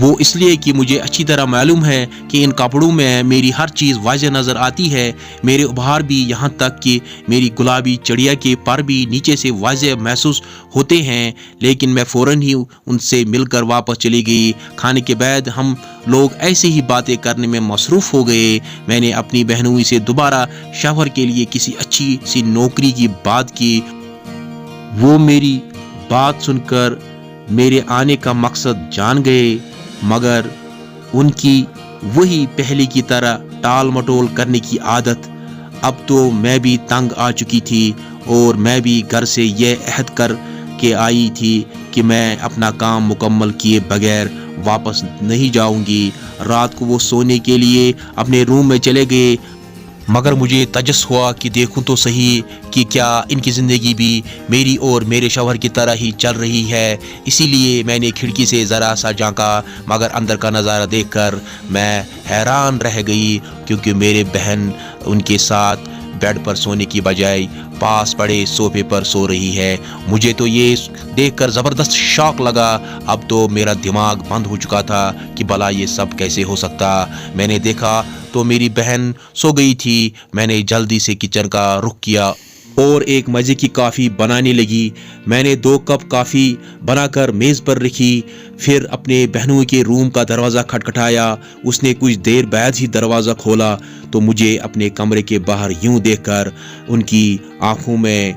وہ اس لیے کہ مجھے اچھی طرح معلوم ہے کہ ان کپڑوں میں میری ہر چیز واضح نظر آتی ہے، میرے ابھار بھی، یہاں تک کہ میری گلابی چڑیا کے پر بھی نیچے سے واضح محسوس ہوتے ہیں۔ لیکن میں فوراً ہی ان سے مل کر واپس چلی گئی۔ کھانے کے بعد ہم لوگ ایسے ہی باتیں کرنے میں مصروف ہو گئے۔ میں نے اپنی بہنوئی سے دوبارہ شوہر کے لیے کسی اچھی سی نوکری کی بات کی۔ وہ میری بات سن کر میرے آنے کا مقصد جان گئے، مگر ان کی وہی پہلے کی طرح ٹال مٹول کرنے کی عادت۔ اب تو میں بھی تنگ آ چکی تھی اور میں بھی گھر سے یہ عہد کر کے آئی تھی کہ میں اپنا کام مکمل کیے بغیر واپس نہیں جاؤں گی۔ رات کو وہ سونے کے لیے اپنے روم میں چلے گئے، مگر مجھے تجس ہوا کہ دیکھوں تو صحیح کہ کیا ان کی زندگی بھی میری اور میرے شوہر کی طرح ہی چل رہی ہے۔ اسی لیے میں نے کھڑکی سے ذرا سا جھانکا، مگر اندر کا نظارہ دیکھ کر میں حیران رہ گئی، کیونکہ میرے بہن ان کے ساتھ بیڈ پر سونے کی بجائے پاس پڑے صوفے پر سو رہی ہے۔ مجھے تو یہ دیکھ کر زبردست شاک لگا۔ اب تو میرا دماغ بند ہو چکا تھا کہ بھلا یہ سب کیسے ہو سکتا۔ میں نے دیکھا تو میری بہن سو گئی تھی۔ میں نے جلدی سے کچن کا رخ کیا اور ایک مزے کی کافی بنانے لگی۔ میں نے 2 کپ کافی بنا کر میز پر رکھی، پھر اپنے بہنوں کے روم کا دروازہ کھٹکھٹایا۔ اس نے کچھ دیر بعد ہی دروازہ کھولا تو مجھے اپنے کمرے کے باہر یوں دیکھ کر ان کی آنکھوں میں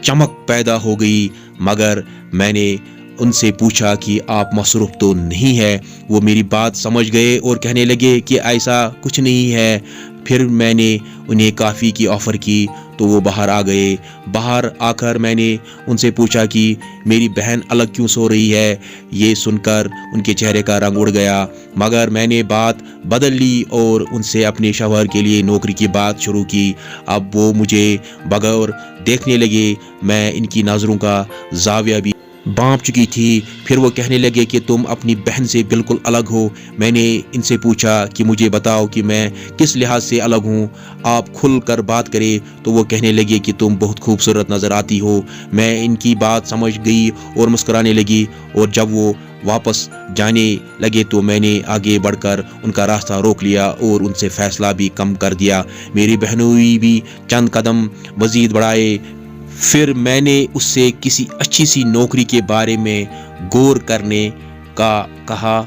چمک پیدا ہو گئی، مگر میں نے ان سے پوچھا کہ آپ مصروف تو نہیں ہے؟ وہ میری بات سمجھ گئے اور کہنے لگے کہ ایسا کچھ نہیں ہے۔ پھر میں نے انہیں کافی کی آفر کی تو وہ باہر آ گئے۔ باہر آ کر میں نے ان سے پوچھا کہ میری بہن الگ کیوں سو رہی ہے؟ یہ سن کر ان کے چہرے کا رنگ اڑ گیا، مگر میں نے بات بدل لی اور ان سے اپنے شوہر کے لیے نوکری کی بات شروع کی۔ اب وہ مجھے بغور دیکھنے لگے۔ میں ان کی نظروں کا زاویہ بھی بانپ چکی تھی۔ پھر وہ کہنے لگے کہ تم اپنی بہن سے بالکل الگ ہو۔ میں نے ان سے پوچھا کہ مجھے بتاؤ کہ میں کس لحاظ سے الگ ہوں، آپ کھل کر بات کریں۔ تو وہ کہنے لگے کہ تم بہت خوبصورت نظر آتی ہو۔ میں ان کی بات سمجھ گئی اور مسکرانے لگی، اور جب وہ واپس جانے لگے تو میں نے آگے بڑھ کر ان کا راستہ روک لیا اور ان سے فاصلہ بھی کم کر دیا۔ میری بہنوئی بھی چند قدم مزید بڑھائے۔ پھر میں نے اس سے کسی اچھی سی نوکری کے بارے میں غور کرنے کا کہا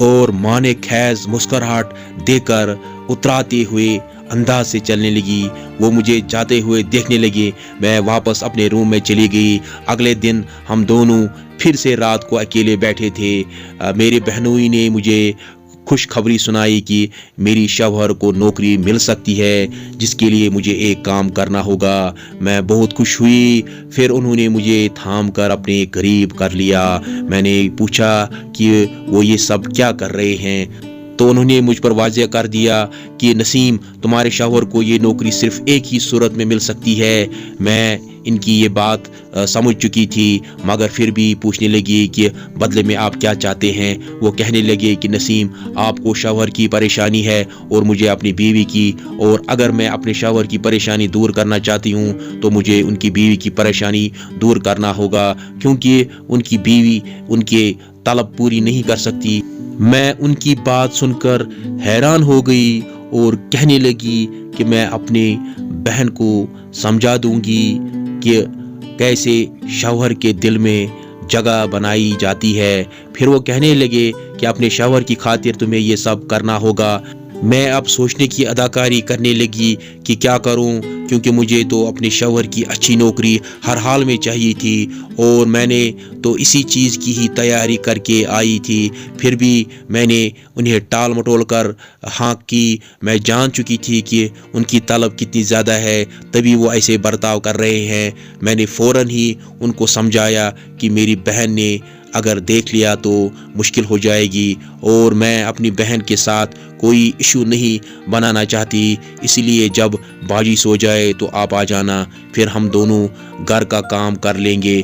اور ماں نے خیز مسکراہٹ دے کر اتراتے ہوئے انداز سے چلنے لگی۔ وہ مجھے جاتے ہوئے دیکھنے لگے۔ میں واپس اپنے روم میں چلی گئی۔ اگلے دن ہم دونوں پھر سے رات کو اکیلے بیٹھے تھے۔ میری بہنوئی نے مجھے خوشخبری سنائی کہ میری شوہر کو نوکری مل سکتی ہے، جس کے لیے مجھے ایک کام کرنا ہوگا۔ میں بہت خوش ہوئی۔ پھر انہوں نے مجھے تھام کر اپنے قریب کر لیا۔ میں نے پوچھا کہ وہ یہ سب کیا کر رہے ہیں، تو انہوں نے مجھ پر واضح کر دیا کہ نسیم، تمہارے شوہر کو یہ نوکری صرف ایک ہی صورت میں مل سکتی ہے۔ میں ان کی یہ بات سمجھ چکی تھی، مگر پھر بھی پوچھنے لگی کہ بدلے میں آپ کیا چاہتے ہیں؟ وہ کہنے لگے کہ نسیم، آپ کو شوہر کی پریشانی ہے اور مجھے اپنی بیوی کی، اور اگر میں اپنے شوہر کی پریشانی دور کرنا چاہتی ہوں تو مجھے ان کی بیوی کی پریشانی دور کرنا ہوگا، کیونکہ ان کی بیوی ان کے طلب پوری نہیں کر سکتی۔ میں ان کی بات سن کر حیران ہو گئی اور کہنے لگی کہ میں اپنی بہن کو سمجھا دوں گی کہ کیسے شوہر کے دل میں جگہ بنائی جاتی ہے۔ پھر وہ کہنے لگے کہ اپنے شوہر کی خاطر تمہیں یہ سب کرنا ہوگا۔ میں اب سوچنے کی اداکاری کرنے لگی کہ کیا کروں، کیونکہ مجھے تو اپنے شوہر کی اچھی نوکری ہر حال میں چاہیے تھی، اور میں نے تو اسی چیز کی ہی تیاری کر کے آئی تھی۔ پھر بھی میں نے انہیں ٹال مٹول کر ہانک کی۔ میں جان چکی تھی کہ ان کی طلب کتنی زیادہ ہے، تبھی وہ ایسے برتاؤ کر رہے ہیں۔ میں نے فوراً ہی ان کو سمجھایا کہ میری بہن نے اگر دیکھ لیا تو مشکل ہو جائے گی، اور میں اپنی بہن کے ساتھ کوئی ایشو نہیں بنانا چاہتی، اس لیے جب باجی سو جائے تو آپ آ جانا، پھر ہم دونوں گھر کا کام کر لیں گے۔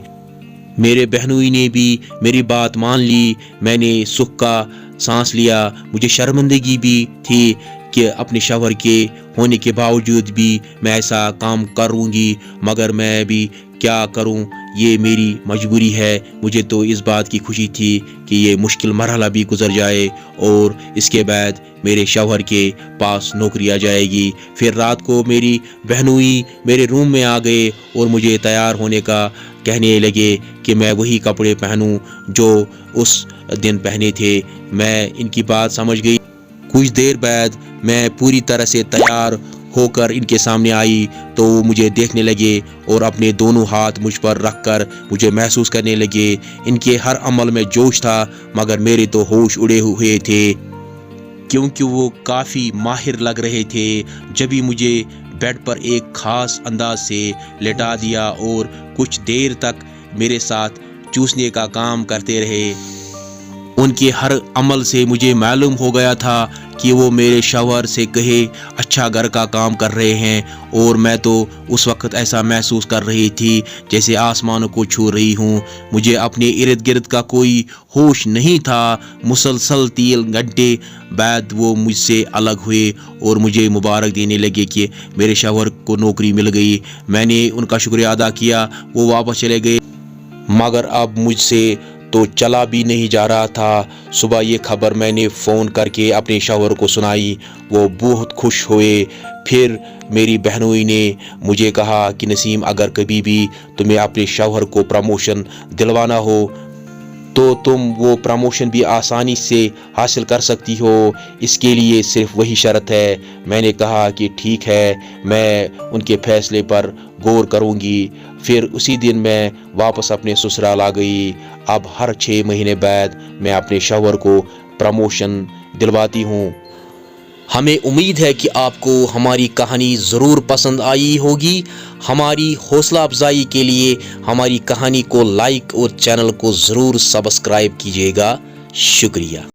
میرے بہنوئی نے بھی میری بات مان لی۔ میں نے سکھ کا سانس لیا۔ مجھے شرمندگی بھی تھی کہ اپنے شوہر کے ہونے کے باوجود بھی میں ایسا کام کروں گی، مگر میں بھی کیا کروں، یہ میری مجبوری ہے۔ مجھے تو اس بات کی خوشی تھی کہ یہ مشکل مرحلہ بھی گزر جائے اور اس کے بعد میرے شوہر کے پاس نوکری آ جائے گی۔ پھر رات کو میری بہنوئی میرے روم میں آ گئے اور مجھے تیار ہونے کا کہنے لگے کہ میں وہی کپڑے پہنوں جو اس دن پہنے تھے۔ میں ان کی بات سمجھ گئی۔ کچھ دیر بعد میں پوری طرح سے تیار ہو کر ان کے سامنے آئی تو وہ مجھے دیکھنے لگے اور اپنے دونوں ہاتھ مجھ پر رکھ کر مجھے محسوس کرنے لگے۔ ان کے ہر عمل میں جوش تھا مگر میرے تو ہوش اڑے ہوئے تھے کیونکہ وہ کافی ماہر لگ رہے تھے۔ جبھی مجھے بیڈ پر ایک خاص انداز سے لٹا دیا اور کچھ دیر تک میرے ساتھ چوسنے کا کام کرتے رہے۔ ان کے ہر عمل سے مجھے معلوم ہو گیا تھا کہ وہ میرے شوہر سے کہے اچھا گھر کا کام کر رہے ہیں، اور میں تو اس وقت ایسا محسوس کر رہی تھی جیسے آسمانوں کو چھو رہی ہوں۔ مجھے اپنے ارد گرد کا کوئی ہوش نہیں تھا۔ مسلسل 3 گھنٹے بعد وہ مجھ سے الگ ہوئے اور مجھے مبارک دینے لگے کہ میرے شوہر کو نوکری مل گئی۔ میں نے ان کا شکریہ ادا کیا۔ وہ واپس چلے گئے مگر اب مجھ سے تو چلا بھی نہیں جا رہا تھا۔ صبح یہ خبر میں نے فون کر کے اپنے شوہر کو سنائی۔ وہ بہت خوش ہوئے۔ پھر میری بہنوئی نے مجھے کہا کہ نسیم، اگر کبھی بھی تمہیں اپنے شوہر کو پروموشن دلوانا ہو تو تم وہ پروموشن بھی آسانی سے حاصل کر سکتی ہو، اس کے لیے صرف وہی شرط ہے۔ میں نے کہا کہ ٹھیک ہے، میں ان کے فیصلے پر غور کروں گی۔ پھر اسی دن میں واپس اپنے سسرال آ گئی۔ اب ہر 6 مہینے بعد میں اپنے شوہر کو پروموشن دلواتی ہوں۔ ہمیں امید ہے کہ آپ کو ہماری کہانی ضرور پسند آئی ہوگی۔ ہماری حوصلہ افزائی کے لیے ہماری کہانی کو لائک اور چینل کو ضرور سبسکرائب کیجیے گا۔ شکریہ۔